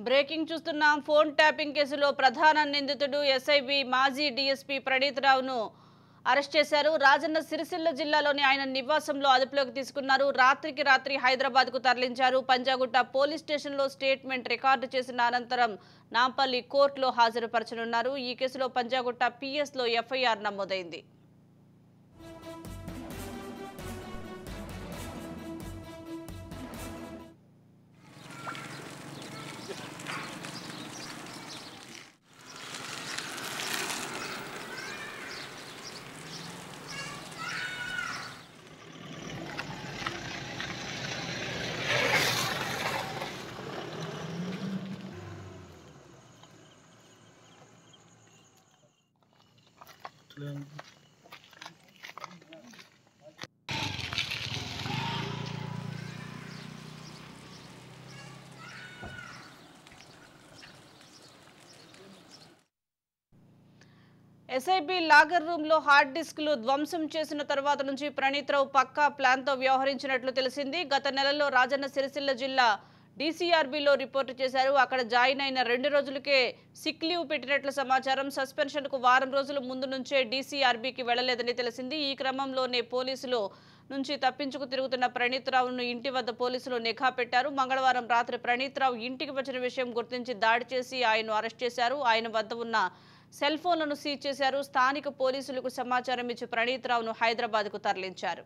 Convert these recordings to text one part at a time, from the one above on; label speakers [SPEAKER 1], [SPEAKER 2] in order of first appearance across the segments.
[SPEAKER 1] Breaking చూస్తున్నాం. Phone tapping కేసులో ప్రధాన నిందితుడు ఎస్ఐబి మాజీ డీఎస్పీ ప్రణీత్ రావును అరెస్ట్ చేశారు. రాజన్న సిరిసిల్ల జిల్లాలోని ఆయన నివాసంలో అదుపులోకి తీసుకున్నారు. రాత్రికి రాత్రి హైదరాబాద్ కు తరలించారు. పంజాగుట్ట పోలీస్ స్టేషన్లో స్టేట్మెంట్ రికార్డు చేసిన అనంతరం నాంపల్లి కోర్టులో హాజరుపరచనున్నారు. ఈ కేసులో పంజాగుట్ట పిఎస్లో ఎఫ్ఐఆర్ నమోదైంది. ఎస్ఐబి లాగర్ రూమ్ లో హార్డ్ డిస్క్లు ధ్వంసం చేసిన తర్వాత నుంచి ప్రణీత్ రావు పక్కా ప్లాన్ తో వ్యవహరించినట్లు తెలిసింది. గత నెలలో రాజన్న సిరిసిల్ల జిల్లా డీసీఆర్బీలో రిపోర్టు చేశారు. అక్కడ జాయిన్ అయిన 2 రోజులకే సిక్ లీవ్ పెట్టినట్లు సమాచారం. సస్పెన్షన్ కు వారం రోజుల ముందు నుంచే డీసీఆర్బీకి వెళ్లలేదని తెలిసింది. ఈ క్రమంలోనే పోలీసులు నుంచి తప్పించుకు తిరుగుతున్న ప్రణీత్ రావును ఇంటి వద్ద పోలీసులు నిఘా పెట్టారు. మంగళవారం రాత్రి ప్రణీత్ రావు ఇంటికి వచ్చిన విషయం గుర్తించి దాడి చేసి ఆయన్ను అరెస్ట్ చేశారు. ఆయన వద్ద ఉన్న సెల్ ఫోన్లను సీజ్ చేశారు. స్థానిక పోలీసులకు సమాచారం ఇచ్చి ప్రణీత్ రావును హైదరాబాద్ కు తరలించారు.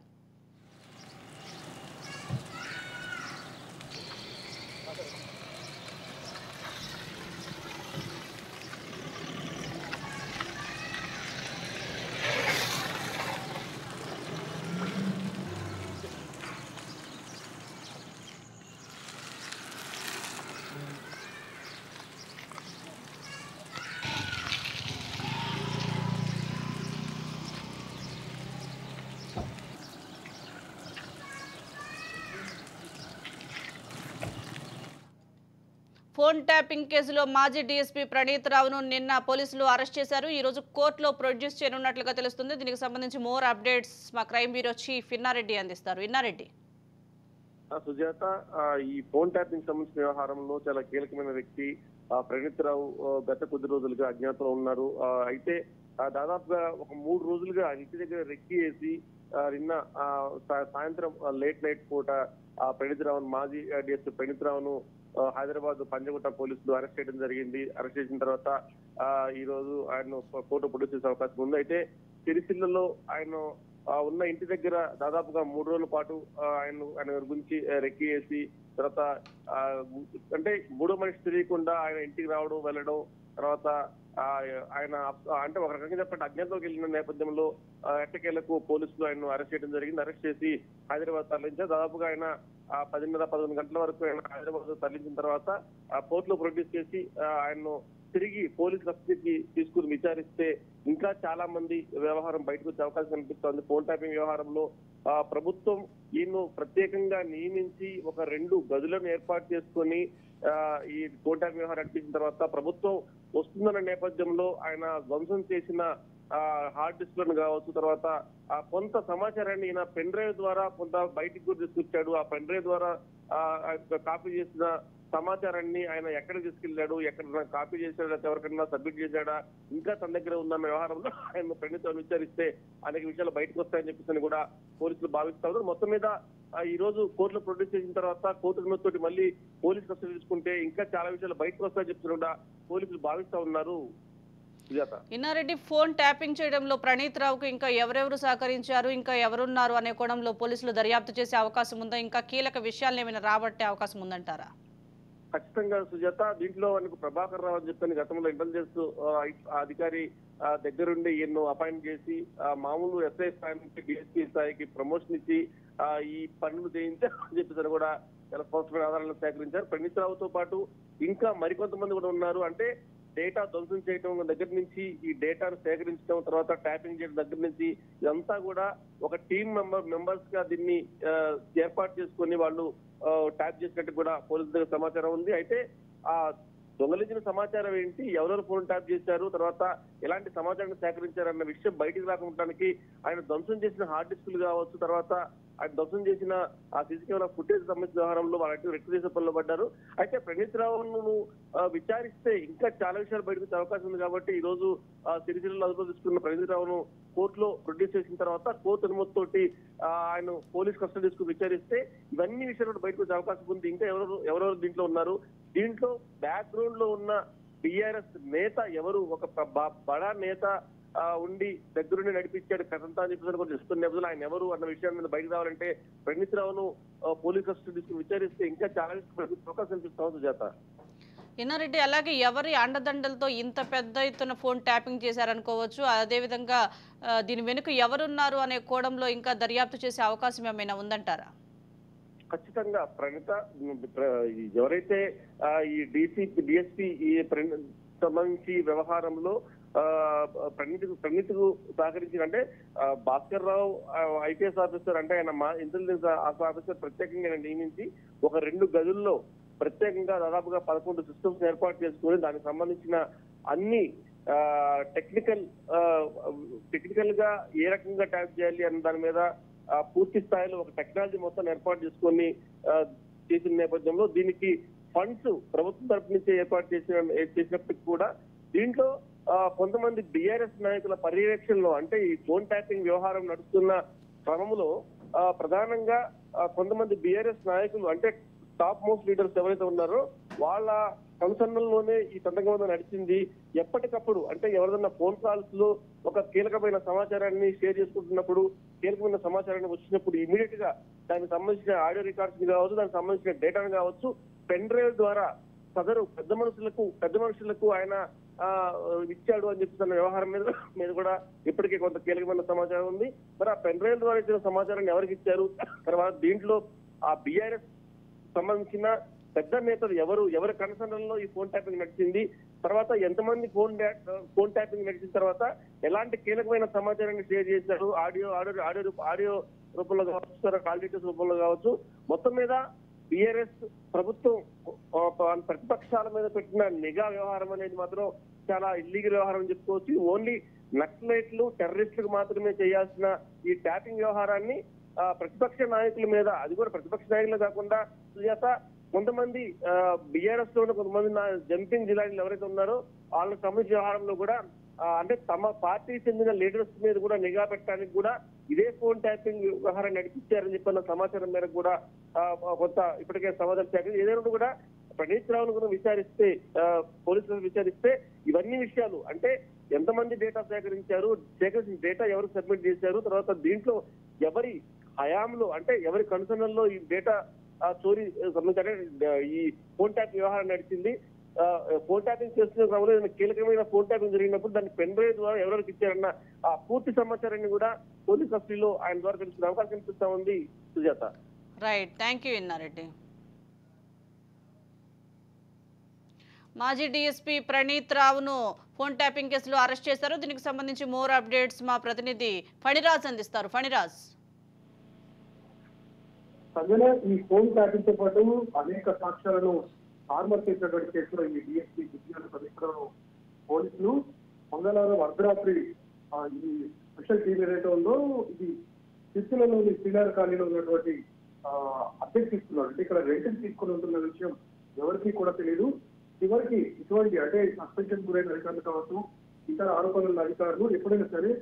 [SPEAKER 1] ఫోన్ ట్యాపింగ్ కేసులో మాజీ డీఎస్పీ ప్రణీత్ రావును నిన్న పోలీసులు అరెస్ట్ చేశారు. ఈ రోజు కోర్టులో ప్రొడ్యూస్ చేయనున్నట్లుగా తెలుస్తుంది. దీనికి సంబంధించి మోర్ అప్డేట్స్ మా క్రైమ్ బ్యూరో చీఫ్ ఇన్నారెడ్డి అందిస్తారు. ఇన్నారెడ్డి.
[SPEAKER 2] సుజాత, ఈ ఫోన్ ట్యాపింగ్ సంబంధించిన వ్యవహారంలో చాలా కీలకమైన వ్యక్తి ప్రణీత్ రావు గత కొద్ది రోజులుగా అజ్ఞాతంలో ఉన్నారు. అయితే దాదాపుగా ఒక 3 రోజులుగా ఇంటి దగ్గర రెక్కి వేసి నిన్న సాయంత్రం లేట్ నైట్ పూట ప్రణీత్ రావును మాజీ డిఎస్పీ ప్రణీత్ రావును హైదరాబాద్ పంజగుట్ట పోలీసులు అరెస్ట్ చేయడం జరిగింది. అరెస్ట్ చేసిన తర్వాత ఈ రోజు ఆయన కోర్టు ప్రొడ్యూస్ చేసే అవకాశం ఉంది. అయితే సిరిసిల్లలో ఆయన ఉన్న ఇంటి దగ్గర దాదాపుగా 3 రోజుల పాటు ఆయన గురించి రెక్కి వేసి తర్వాత అంటే మూడో మనిషి తెలియకుండా ఆయన ఇంటికి రావడం వెళ్ళడం తర్వాత ఆయన అంటే ఒక రకంగా చెప్పండి అజ్ఞాతంలోకి వెళ్ళిన నేపథ్యంలో ఎట్టకేలకు పోలీసులు ఆయన అరెస్ట్ చేయడం జరిగింది. అరెస్ట్ చేసి హైదరాబాద్ తరలించారు. దాదాపుగా ఆయన 10:30-11 గంటల వరకు ఆయన హైదరాబాద్ తరలించిన తర్వాత కోర్టులో ప్రొడ్యూస్ చేసి ఆయన్ను తిరిగి పోలీస్ కస్టడీకి తీసుకుని విచారిస్తే ఇంకా చాలా మంది వ్యవహారం బయటకు వచ్చే అవకాశం కనిపిస్తోంది. ఫోన్ ట్యాపింగ్ వ్యవహారంలో ప్రభుత్వం ఈయన్ను ప్రత్యేకంగా నియమించి ఒక 2 గదులను ఏర్పాటు చేసుకొని ఈ ఫోన్ ట్యాపింగ్ వ్యవహారం నడిపించిన తర్వాత ప్రభుత్వం వస్తుందన్న నేపథ్యంలో ఆయన ధ్వంసం చేసిన హార్డ్ డిస్క్లను కావచ్చు తర్వాత కొంత సమాచారాన్ని ఈయన పెన్ డ్రైవ్ ద్వారా కొంత బయటికి కూడా తీసుకొచ్చాడు. ఆ పెన్ డ్రైవ్ ద్వారా కాపీ చేసిన సమాచారాన్ని ఆయన ఎక్కడికి తీసుకెళ్లాడు, ఎక్కడ కాపీ చేశాడా, ఎవరికైనా సబ్మిట్ చేశాడా, ఇంకా తన దగ్గర ఉందన్న వ్యవహారంలో ఆయన ప్రణీత్ విచారిస్తే అనేక విషయాలు బయటకు వస్తాయని చెప్పేసి కూడా పోలీసులు భావిస్తారు. మొత్తం మీద ఈ రోజు కోర్టులో ప్రొడ్యూస్ చేసిన తర్వాత కోర్టు అనుమతితోటి మళ్ళీ పోలీసు కస్టడీ తీసుకుంటే ఇంకా చాలా విషయాలు బయటకు వస్తాయని చెప్పి కూడా పోలీసులు భావిస్తా ఉన్నారు.
[SPEAKER 1] ఇన్నారెడ్డి, ఫోన్ ట్యాపింగ్ చేయడంలో ప్రణీత్ రావుకు ఇంకా ఎవరెవరు సహకరించారు, ఇంకా ఎవరున్నారు అనే కోణంలో పోలీసులు దర్యాప్తు చేసే అవకాశం ఉందా? ఇంకా కీలక విషయాలను ఏమైనా రాబట్టే అవకాశం ఉందంటారా?
[SPEAKER 2] ఖచ్చితంగా సుజాత, దీంట్లో మనకు ప్రభాకర్ రావు అని చెప్పని గతంలో ఇంటెలిజెన్స్ అధికారి దగ్గరుండి ఎన్నో అపాయింట్ చేసి మామూలు ఎస్ఐ స్థాయి నుంచి డిఎస్పీ స్థాయికి ప్రమోషన్ ఇచ్చి ఈ పనులు చేయించారని చెప్పేసి కూడా చాలా స్పష్టమైన ఆధారాలను సేకరించారు. ప్రణీత్ రావుతో పాటు ఇంకా మరికొంతమంది కూడా ఉన్నారు. అంటే డేటా ధ్వంసం చేయడం దగ్గర నుంచి ఈ డేటాను సేకరించడం తర్వాత ట్యాపింగ్ చేయడం దగ్గర నుంచి ఇదంతా కూడా ఒక టీం మెంబర్స్ గా దీన్ని ఏర్పాటు చేసుకుని వాళ్ళు ట్యాప్ చేసినట్టు కూడా పోలీసు దగ్గర సమాచారం ఉంది. అయితే ఆ దొంగలించిన సమాచారం ఏంటి, ఎవరెవరు ఫోన్ ట్యాప్ చేశారు, తర్వాత ఎలాంటి సమాచారాన్ని సేకరించారన్న విషయం బయటికి రాకుండా ఆయన ధ్వంసం చేసిన హార్డ్ డిస్కులు కావచ్చు, తర్వాత ధ్వంసం చేసిన ఆ సీసీ కెమెరా ఫుటేజ్ సంబంధించిన వ్యవహారంలో వాళ్ళు రెక్కు చేసే పనిలో పడ్డారు. అయితే ప్రణీత్ రావును విచారిస్తే ఇంకా చాలా విషయాలు బయటకు వచ్చే అవకాశం ఉంది కాబట్టి ఈ రోజు సిరిసిల్లలో అదుపులో తీసుకున్న ప్రణీత్ రావును కోర్టులో ప్రొడ్యూస్ చేసిన తర్వాత కోర్టు అనుమతితోటి ఆయన పోలీస్ కస్టడీ తీసుకుని విచారిస్తే ఇవన్నీ విషయాలు బయటకు వచ్చే అవకాశం ఉంది. ఇంకా ఎవరెవరు దీంట్లో ఉన్నారు, దీంట్లో బ్యాక్గ్రౌండ్ లో ఉన్న టిఆర్ఎస్ నేత ఎవరు, ఒక బడా నేత ఉండి దగ్గరుండి నడిపించాడు కథంతా అని చెప్పేసి కొంచెం ఇస్తున్న నేపథ్యంలో ఆయన ఎవరు అన్న విషయం మీద బయటకు రావాలంటే ప్రణీత్ రావును పోలీస్ కస్టడీ తీసుకుని విచారిస్తే ఇంకా చాలా అవకాశం కనిపిస్తా ఉంది సుజాత.
[SPEAKER 1] ఇన్నారెడ్డి, అలాగే ఎవరి అండదండలతో ఇంత పెద్ద ఎత్తున ఫోన్ ట్యాపింగ్ చేశారనుకోవచ్చు, అదేవిధంగా దీని వెనుక ఎవరున్నారు అనే కోణంలో ఇంకా దర్యాప్తు చేసే అవకాశం ఏమైనా ఉందంటారా?
[SPEAKER 2] ఖచ్చితంగా ప్రణీత ఎవరైతే ఈ డిఎస్పీ ఈ సంబంధించి వ్యవహారంలో ప్రణీత్కు సహకరించిన అంటే భాస్కర్ రావు ఐపీఎస్ ఆఫీసర్ అంటే ఆయన ఇంటెలిజెన్స్ ఆఫీసర్ ప్రత్యేకంగా నియమించి ఒక 2 గదుల్లో ప్రత్యేకంగా దాదాపుగా 11 సిస్టమ్స్ ఏర్పాటు చేసుకుని దానికి సంబంధించిన అన్ని టెక్నికల్ గా ఏ రకంగా ట్యాప్ చేయాలి అన్న దాని మీద పూర్తి స్థాయిలో ఒక టెక్నాలజీ మొత్తం ఏర్పాటు చేసుకొని చేసిన నేపథ్యంలో దీనికి ఫండ్స్ ప్రభుత్వం తరపు నుంచి ఏర్పాటు చేసినప్పటికీ కూడా దీంట్లో కొంతమంది బీఆర్ఎస్ నాయకుల పర్యవేక్షణలో అంటే ఈ ఫోన్ ట్యాపింగ్ వ్యవహారం నడుస్తున్న క్రమంలో ప్రధానంగా కొంతమంది బీఆర్ఎస్ నాయకులు అంటే టాప్ మోస్ట్ లీడర్స్ ఎవరైతే ఉన్నారో వాళ్ళ కన్సర్న్లోనే ఈ తతంగం నడిచింది. ఎప్పటికప్పుడు అంటే ఎవరిదన్నా ఫోన్ కాల్స్ లో ఒక కీలకమైన సమాచారాన్ని షేర్ చేసుకుంటున్నప్పుడు కీలకమైన సమాచారాన్ని వచ్చినప్పుడు ఇమీడియట్ గా దానికి సంబంధించిన ఆడియో రికార్డ్స్ కావచ్చు, దానికి సంబంధించిన డేటాను కావచ్చు పెన్ డ్రైవ్ ద్వారా సదరు పెద్ద మనుషులకు ఆయన ఇచ్చాడు అని చెప్పిన వ్యవహారం మీద కూడా ఇప్పటికే కొంత కీలకమైన సమాచారం ఉంది. మరి ఆ పెన్ డ్రైవ్ ద్వారా ఇచ్చిన సమాచారాన్ని ఎవరికి ఇచ్చారు, తర్వాత దీంట్లో ఆ బీఆర్ఎస్ సంబంధించిన పెద్ద నేతలు ఎవరి కన్సర్న్లో ఈ ఫోన్ ట్యాపింగ్ నడిచింది, తర్వాత ఎంతమంది ఫోన్ ట్యాపింగ్ నడిచిన తర్వాత ఎలాంటి కీలకమైన సమాచారాన్ని షేర్ చేశారు, ఆడియో రూపంలో కావచ్చు, కాల్ డీటెయిల్స్ రూపంలో కావచ్చు, మొత్తం మీద బీఆర్ఎస్ ప్రభుత్వం ప్రతిపక్షాల మీద పెట్టిన నిఘా వ్యవహారం అనేది మాత్రం చాలా ఇల్లీగల్ వ్యవహారం అని చెప్పుకోవచ్చు. ఓన్లీ నక్సలైట్లు టెర్రరిస్టులకు మాత్రమే చేయాల్సిన ఈ ట్యాపింగ్ వ్యవహారాన్ని ప్రతిపక్ష నాయకుల మీద, అది కూడా ప్రతిపక్ష నాయకులే కాకుండా సుజాత కొంతమంది బీఆర్ఎస్ లో ఉన్న కొంతమంది జంపింగ్ జిల్లాలు ఎవరైతే ఉన్నారో వాళ్ళకి సంబంధించిన వ్యవహారంలో కూడా అంటే తమ పార్టీ చెందిన లీడర్స్ మీద కూడా నిఘా పెట్టడానికి కూడా ఇదే ఫోన్ ట్యాపింగ్ వ్యవహారం నడిపించారని చెప్పిన సమాచారం మేరకు కూడా కొంత ఇప్పటికే సమాధానం చేయాలి. ఏదైనా కూడా ప్రణీత్ రావును కూడా విచారిస్తే పోలీసులు విచారిస్తే ఇవన్నీ విషయాలు అంటే ఎంతమంది డేటా సేకరించిన డేటా ఎవరు సబ్మిట్ చేశారు, తర్వాత దీంట్లో ఎవరి హయాంలో అంటే ఎవరి కన్సర్న్లో ఈ డేటా చోరీ సంబంధించి ఈ ఫోన్ ట్యాపింగ్ వ్యవహారం నడిచింది. ఫోన్ ట్యాపింగ్ చేస్తున్న క్రమంలో ఏదైనా కీలకమైన ఫోన్ ట్యాపింగ్ జరిగినప్పుడు దాన్ని పెన్ డ్రైవ్ ద్వారా ఎవరెవరికి ఇచ్చారన్న ఆ పూర్తి సమాచారాన్ని కూడా పోలీస్ కస్టడీలో ఆయన ద్వారా తెలుసుకునే అవకాశం కనిపిస్తా ఉంది Sujatha.
[SPEAKER 1] Right, thank you Inna Reddy. మాజీ డీఎస్పీ ప్రణీత్ రావును ఫోన్ ట్యాపింగ్ కేసులో అరెస్ట్ చేశారు. దీనికి సంబంధించి మోర్ అప్డేట్స్ మా ప్రతినిధి ఫణిరాజ్ అందిస్తారు. ఫణిరాజ్.
[SPEAKER 3] సంజన, ఈ ఫోన్ ట్యాపింగ్ తో పాటు అనేక సాక్ష్యాలను ఆర్మర్ చేసినటువంటి కేసులో ఈ డిఎస్పీ పోలీసులు మంగళవారం అర్ధరాత్రి ఈ స్పెషల్ టీం ఏదైతే ఉందో ఇది సిరిసిల్లలోని శ్రీనగర్ కాలనీలో ఉన్నటువంటి అద్దెకు తీసుకున్నారు. అంటే ఇక్కడ రెంట్ తీసుకుని ఉంటున్న విషయం ఎవరికి కూడా తెలియదు. చివరికి ఇటువంటి అంటే సస్పెన్షన్ గురైన అధికారులు కావచ్చు, ఇతర ఆరోపణల అధికారులు ఎప్పుడైనా సరే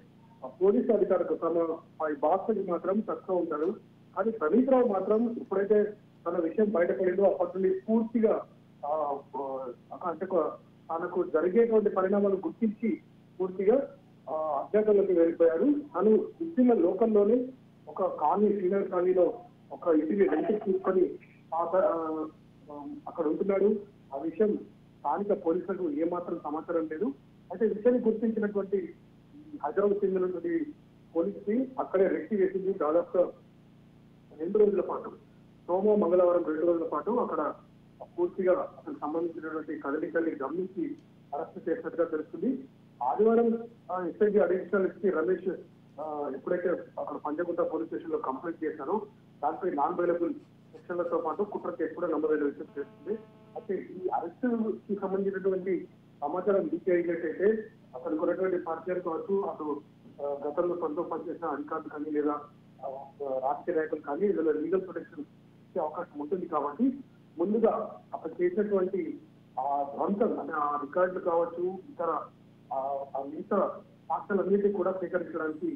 [SPEAKER 3] పోలీసు అధికారులకు తమ బాస్కి మాత్రం తక్కువ ఉంటారు. కానీ ప్రణీత్ రావు మాత్రం ఎప్పుడైతే తన విషయం బయటపడిందో అప్పటి నుండి పూర్తిగా అంటే తనకు జరిగేటువంటి పరిణామాలు గుర్తించి పూర్తిగా అజ్ఞాతంలోకి వెళ్ళిపోయాడు. తను ఇచ్చిన లోకల్లోనే ఒక కాలనీ శ్రీనగర్ కాలనీలో ఒక ఇంటిని రెంట్ తీసుకొని అక్కడ ఉంటున్నాడు. ఆ విషయం స్థానిక పోలీసులకు ఏమాత్రం సమాచారం లేదు. అయితే విషయాన్ని గుర్తించినటువంటి హైదరాబాద్ చెందినటువంటి పోలీసుని అక్కడే రెక్కి వేసింది. దాదాపుగా 2 రోజుల పాటు సోమ మంగళవారం 2 రోజుల పాటు అక్కడ పూర్తిగా అతనికి సంబంధించినటువంటి కదలికల్ని గమనించి అరెస్ట్ చేసినట్టుగా తెలుస్తుంది. ఆదివారం ఎస్ఐజీ అడిషనల్ ఎస్పీ రమేష్ ఎప్పుడైతే అక్కడ పంజగుట్ట పోలీస్ స్టేషన్ లో కంప్లైంట్ చేశారో దానిపై నాన్ అవైలబుల్ సెక్షన్లతో పాటు కుట్ర కేసు కూడా నమోదైన విషయం తెలుస్తుంది. అయితే ఈ అరెస్ట్ కి సంబంధించినటువంటి సమాచారం లీక్ అయినట్టయితే అతనికి ఉన్నటువంటి పరిచయాలు కావచ్చు, అటు గతంలో సొంతం పనిచేసిన అధికారులు కానీ లేదా రాజకీయ నాయకులు కానీ ఇందులో లీగల్ ప్రొటెక్షన్ ఇచ్చే అవకాశం ఉంటుంది. కాబట్టి ముందుగా అక్కడ చేసినటువంటి ఆ ధ్వంసం అంటే ఆ రికార్డులు కావచ్చు, ఇతర మిగతా సాక్ష్యాలన్నిటినీ కూడా సేకరించడానికి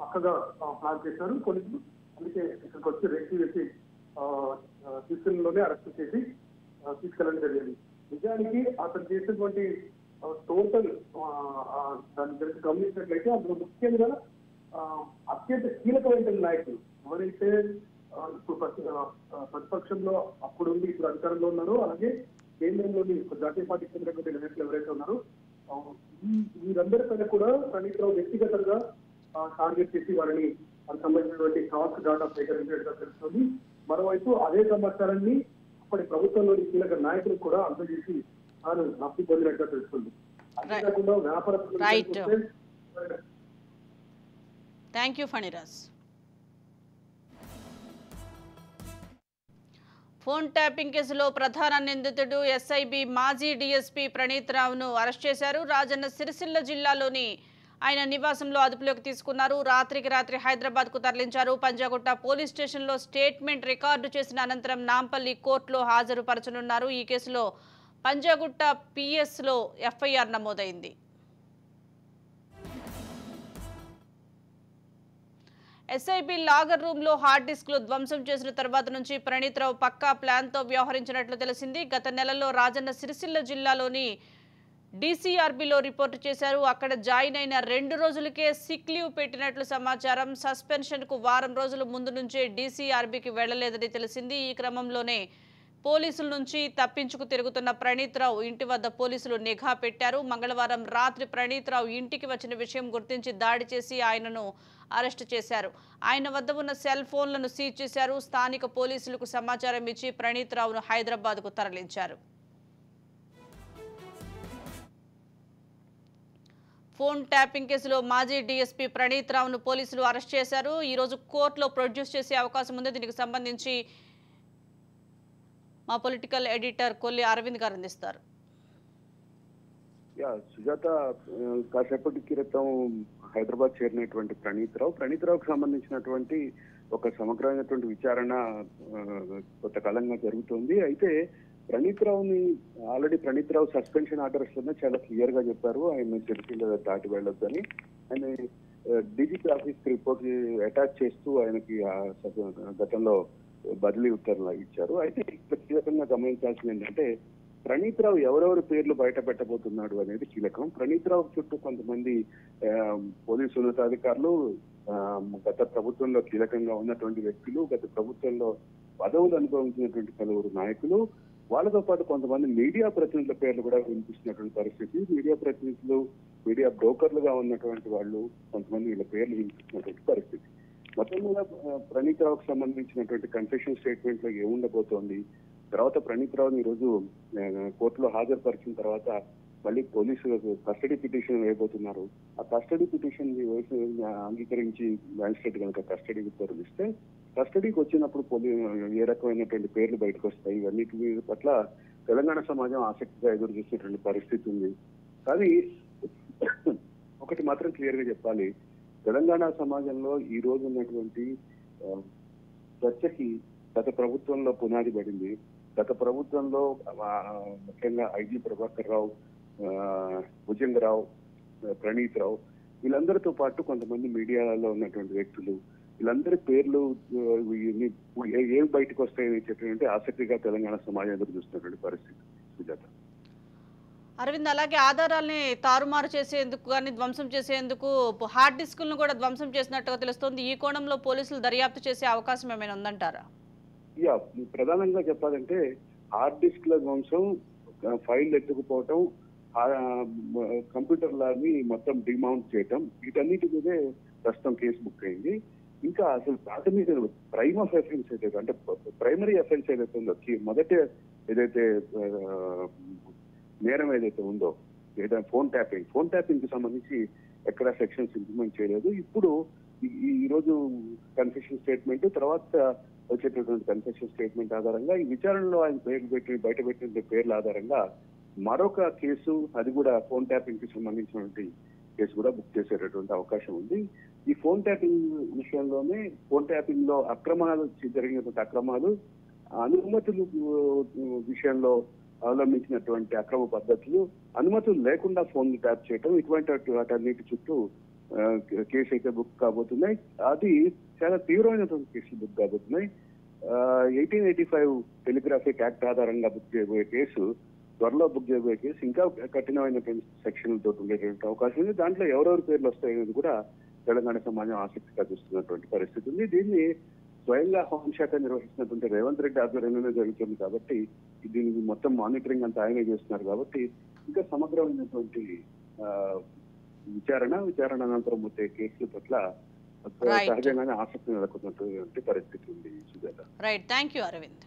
[SPEAKER 3] పక్కగా ప్లాన్ చేశారు పోలీసులు. అందుకే ఇక్కడికి వచ్చి రెస్క్యూ చేసి తీసుకెళ్ళలోనే అరెస్ట్ చేసి తీసుకెళ్ళడం జరిగింది. నిజానికి అతను చేసినటువంటి టోటల్ దాని గురించి గమనించినట్లయితే అందులో ముఖ్యంగా అత్యంత కీలకమైన నాయకులు ఎవరైతే ఇప్పుడు ప్రతిపక్షంలో అప్పుడు ఉండి ఇప్పుడు అధికారంలో ఉన్నారో, అలాగే కేంద్రంలోని జాతీయ పార్టీకి చెందినటువంటి నాయకులు ఎవరైతే ఉన్నారో వీరందరిపైన కూడా ప్రణీత్ రావు వ్యక్తిగతంగా టార్గెట్ చేసి వారికి సంబంధించినటువంటి కాస్ట్ డాటా సేకరించినట్టుగా తెలుస్తుంది. మరోవైపు అదే సమాచారాన్ని అప్పటి ప్రభుత్వంలోని కీలక నాయకులకు కూడా అందజేసి తాను లబ్ధి పొందినట్టుగా తెలుస్తుంది. అంతేకాకుండా వ్యాపార
[SPEAKER 1] thank you Phaniraj. Phone tapping కేసులో ప్రధాన నిందితుడు ఎస్ఐబి మాజీ డీఎస్పీ ప్రణీత్ రావును అరెస్ట్ చేశారు. రాజన్న సిరిసిల్ల జిల్లాలోని ఆయన నివాసంలో అదుపులోకి తీసుకున్నారు. రాత్రికి రాత్రి హైదరాబాద్కు తరలించారు. పంజాగుట్ట పోలీస్ స్టేషన్లో స్టేట్మెంట్ రికార్డు చేసిన అనంతరం నాంపల్లి కోర్టులో హాజరుపరచనున్నారు. ఈ కేసులో పంజాగుట్ట పిఎస్లో ఎఫ్ఐఆర్ నమోదైంది. ఎస్ఐబి లాగర్ రూమ్ లో హార్డ్ డిస్క్లు ధ్వంసం చేసిన తర్వాత నుంచి ప్రణీత్ రావు పక్కా ప్లాన్తో వ్యవహరించినట్లు తెలిసింది. గత నెలలో రాజన్న సిరిసిల్ల జిల్లాలోని డీసీఆర్బీలో రిపోర్టు చేశారు. అక్కడ జాయిన్ అయిన 2 రోజులకే సిక్ లీవ్ పెట్టినట్లు సమాచారం. సస్పెన్షన్కు వారం రోజుల ముందు నుంచే డీసీఆర్బీకి వెళ్లలేదని తెలిసింది. ఈ క్రమంలోనే పోలీసుల నుంచి తప్పించుకు తిరుగుతున్న ప్రణీత్ రావు ఇంటి వద్ద పోలీసులు నిఘా పెట్టారు. మంగళవారం రాత్రి ప్రణీత్ రావు ఇంటికి వచ్చిన విషయం గుర్తించి దాడి చేసి ఆయనను అరెస్టు చేశారు. ఆయన వద్ద ఉన్న సెల్ ఫోన్లను సీజ్ చేశారు. స్థానిక పోలీసులకు సమాచారం ఇచ్చి ప్రణీత్ రావును హైదరాబాద్కు తరలించారు. ఫోన్ ట్యాపింగ్ కేసులో మాజీ డీఎస్పీ ప్రణీత్ రావును పోలీసులు అరెస్ట్ చేశారు. ఈరోజు కోర్టులో ప్రొడ్యూస్ చేసే అవకాశం ఉంది. దీనికి సంబంధించి మా పొలిటికల్ ఎడిటర్ కొల్లి అరవింద్ గారు అందిస్తారు.
[SPEAKER 4] సుజాత కాసేపటి క్రితం హైదరాబాద్ చేరినటువంటి ప్రణీత్ రావుకు సంబంధించినటువంటి ఒక సమగ్రమైనటువంటి విచారణ కొంతకాలంగా జరుగుతుంది. అయితే ప్రణీత్ రావు సస్పెన్షన్ ఆర్డర్స్ లోనే చాలా క్లియర్ గా చెప్పారు ఆయన సిరిసిల్ల దాటి వెళ్ళొద్దని. ఆయన డీజీపీ ఆఫీస్ కి రిపోర్ట్ అటాచ్ చేస్తూ ఆయనకి గతంలో బదిలీ ఉత్తర్వులు ఇచ్చారు. అయితే ఇక్కడ కీలకంగా గమనించాల్సింది ఏంటంటే ప్రణీత్ రావు ఎవరెవరి పేర్లు బయట పెట్టబోతున్నాడు అనేది కీలకం. ప్రణీత్ రావు చుట్టూ కొంతమంది పోలీసు ఉన్నతాధికారులు, గత ప్రభుత్వంలో కీలకంగా ఉన్నటువంటి వ్యక్తులు, గత ప్రభుత్వంలో పదవులు అనుభవించినటువంటి పలువురు నాయకులు, వాళ్ళతో పాటు కొంతమంది మీడియా ప్రతినిధుల పేర్లు కూడా వినిపిస్తున్నటువంటి పరిస్థితి. మీడియా ప్రతినిధులు, మీడియా బ్రోకర్లుగా ఉన్నటువంటి వాళ్ళు కొంతమంది వీళ్ళ పేర్లు వినిపిస్తున్నటువంటి పరిస్థితి. మొత్తం మీద ప్రణీత్ రావుకు సంబంధించినటువంటి కన్ఫెషన్ స్టేట్మెంట్ లో ఏముండబోతోంది, తర్వాత ప్రణీత్ రావుని ఈరోజు కోర్టులో హాజరుపరిచిన తర్వాత మళ్ళీ పోలీసులు కస్టడీ పిటిషన్ వేయబోతున్నారు. ఆ కస్టడీ పిటిషన్ అంగీకరించి మ్యాజిస్ట్రేట్ కనుక కస్టడీ ఉత్తర్వులు ఇస్తే కస్టడీకి వచ్చినప్పుడు ఏ రకమైనటువంటి పేర్లు బయటకు వస్తాయి, ఇవన్నిటి పట్ల తెలంగాణ సమాజం ఆసక్తిగా ఎదురు చూసేటువంటి పరిస్థితి ఉంది. కానీ ఒకటి మాత్రం క్లియర్ గా చెప్పాలి, తెలంగాణ సమాజంలో ఈ రోజు ఉన్నటువంటి చర్చకి గత ప్రభుత్వంలో పునాది పడింది. గత ప్రభుత్వంలో ముఖ్యంగా ఐజీ ప్రభాకర్ రావు, భుజంగరావు, ప్రణీత్ రావు వీళ్ళందరితో పాటు కొంతమంది మీడియాలో ఉన్నటువంటి వ్యక్తులు, వీళ్ళందరి పేర్లు ఏం బయటకు వస్తాయని చెప్పినటువంటి ఆసక్తిగా తెలంగాణ సమాజం ఎదురు చూస్తున్నటువంటి పరిస్థితి. సుజాత
[SPEAKER 1] అరవింద్, అలాగే ఆధారాల్ని తారుమారు చేసేందుకు కానీ ధ్వంసం చేసేందుకు హార్డ్ డిస్కులను కూడా ధ్వంసం చేసినట్టుగా తెలుస్తోంది. ఈ కోణంలో పోలీసులు దర్యాప్తు చేసే అవకాశం ఏమైనా ఉందంటారా?
[SPEAKER 4] ప్రధానంగా చెప్పాలంటే హార్డ్ డిస్క్ల ధ్వంసం, ఫైల్ ఎత్తుకుపోవటం, కంప్యూటర్లని మొత్తం డిమౌంట్ చేయటం, వీటన్నిటి మీదే ప్రస్తుతం కేసు బుక్ అయింది. ఇంకా అసలు ప్రాథమిక ప్రైమ్ ఆఫ్ ఎఫెన్స్ ఏదైతే అంటే ప్రైమరీ అఫెన్స్ ఏదైతే ఉందో, మొదట ఏదైతే నేరం ఏదైతే ఉందో, ఏదైనా ఫోన్ ట్యాపింగ్ కి సంబంధించి ఎక్కడ సెక్షన్స్ ఇంప్లిమెంట్ చేయలేదు. ఇప్పుడు ఈ రోజు కన్ఫెషన్ స్టేట్మెంట్, తర్వాత వచ్చేటటువంటి కన్ఫెషన్ స్టేట్మెంట్ ఆధారంగా ఈ విచారణలో ఆయన బయట పెట్టిన పేర్ల ఆధారంగా మరొక కేసు, అది కూడా ఫోన్ ట్యాపింగ్ కి సంబంధించినటువంటి కేసు కూడా బుక్ చేసేటటువంటి అవకాశం ఉంది. ఈ ఫోన్ ట్యాపింగ్ విషయంలోనే ఫోన్ ట్యాపింగ్ లో జరిగినటువంటి అక్రమాలు, అనుమతులు విషయంలో అవలంబించినటువంటి అక్రమ పద్ధతులు, అనుమతులు లేకుండా ఫోన్ ట్యాప్ చేయటం, ఇటువంటి వాటన్నిటి చుట్టూ కేసు అయితే బుక్ కాబోతున్నాయి. అది చాలా తీవ్రమైనటువంటి కేసులు బుక్ కాబోతున్నాయి. 1885 టెలిగ్రాఫిక్ యాక్ట్ ఆధారంగా బుక్ చేయబోయే కేసు, త్వరలో బుక్ చేయబోయే కేసు ఇంకా కఠినమైనటువంటి సెక్షన్లతో ఉండేటువంటి అవకాశం ఉంది. దాంట్లో ఎవరెవరి పేర్లు వస్తాయనేది కూడా తెలంగాణ సమాజం ఆసక్తిగా చూస్తున్నటువంటి పరిస్థితి ఉంది. దీన్ని స్వయంగా హోంశాఖ నిర్వహిస్తున్నటువంటి రేవంత్ రెడ్డి ఆధ్వర్యంలోనే జరుగుతుంది కాబట్టి, దీనికి మొత్తం మానిటరింగ్ అంతా ఆయనే చేస్తున్నారు కాబట్టి ఇంకా సమగ్రమైనటువంటి విచారణ అనంతరం వచ్చే కేసుల పట్ల సహజంగానే ఆసక్తి నెలకొన్నటువంటి పరిస్థితి ఉంది Sujatha.
[SPEAKER 1] Right, thank you Arvind.